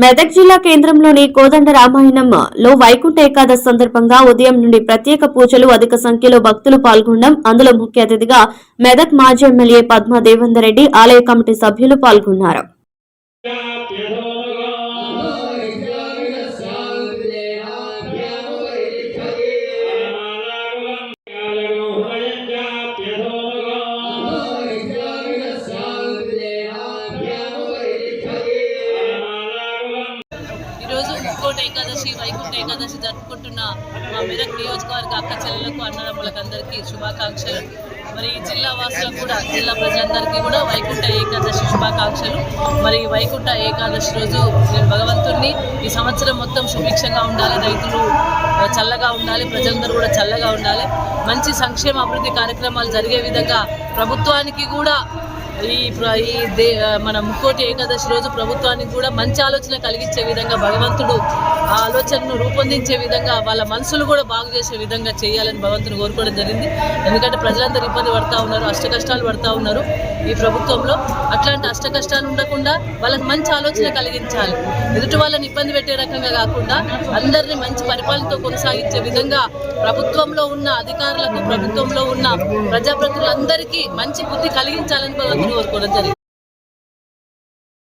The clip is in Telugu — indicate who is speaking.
Speaker 1: మెదక్ జిల్లా కేంద్రంలోని కోదండ రామాయణంలో వైకుంఠ ఏకాదశి సందర్భంగా ఉదయం నుండి ప్రత్యేక పూజలు, అధిక సంఖ్యలో భక్తులు పాల్గొనడం, అందులో ముఖ్య అతిథిగా మెదక్ మాజీ ఎమ్మెల్యే పద్మా దేవేందర్ రెడ్డి ఆలయ కమిటీ సభ్యులు పాల్గొన్నారు.
Speaker 2: ముక్కోటి ఏకాదశి వైకుంఠ ఏకాదశి జరుపుకుంటున్న మా మెదక్ నియోజకవర్గ అక్క చెల్లెలకు అన్నదమ్ములకు అందరికీ శుభాకాంక్షలు. మరి జిల్లా వాసులకు కూడా, జిల్లా ప్రజలందరికీ కూడా వైకుంఠ ఏకాదశి శుభాకాంక్షలు. మరి వైకుంఠ ఏకాదశి రోజు నేను భగవంతుడిని ఈ సంవత్సరం మొత్తం సుభిక్షంగా ఉండాలి, రైతులు చల్లగా ఉండాలి, ప్రజలందరూ కూడా చల్లగా ఉండాలి, మంచి సంక్షేమ అభివృద్ధి కార్యక్రమాలు జరిగే విధంగా ప్రభుత్వానికి కూడా మన ముక్కోటి ఏకాదశి రోజు ప్రభుత్వానికి కూడా మంచి ఆలోచన కలిగించే విధంగా భగవంతుడు ఆ ఆలోచనను రూపొందించే విధంగా వాళ్ళ మనసులు కూడా బాగు చేసే విధంగా చేయాలని భగవంతుని కోరుకోవడం జరిగింది. ఎందుకంటే ప్రజలందరూ ఇబ్బంది పడుతూ ఉన్నారు, అష్టకష్టాలు పడుతూ ఉన్నారు ఈ ప్రభుత్వంలో. అట్లాంటి అష్టకష్టాలు ఉండకుండా వాళ్ళకి మంచి ఆలోచన కలిగించాలి, ఎదుటి వాళ్ళని ఇబ్బంది పెట్టే రకంగా కాకుండా అందరినీ మంచి పరిపాలనతో కొనసాగించే విధంగా ప్రభుత్వంలో ఉన్న అధికారులకు, ప్రభుత్వంలో ఉన్న ప్రజాప్రతినిధులందరికీ మంచి బుద్ధి కలిగించాలని భగవంతుని కోరుకోవడం జరిగింది.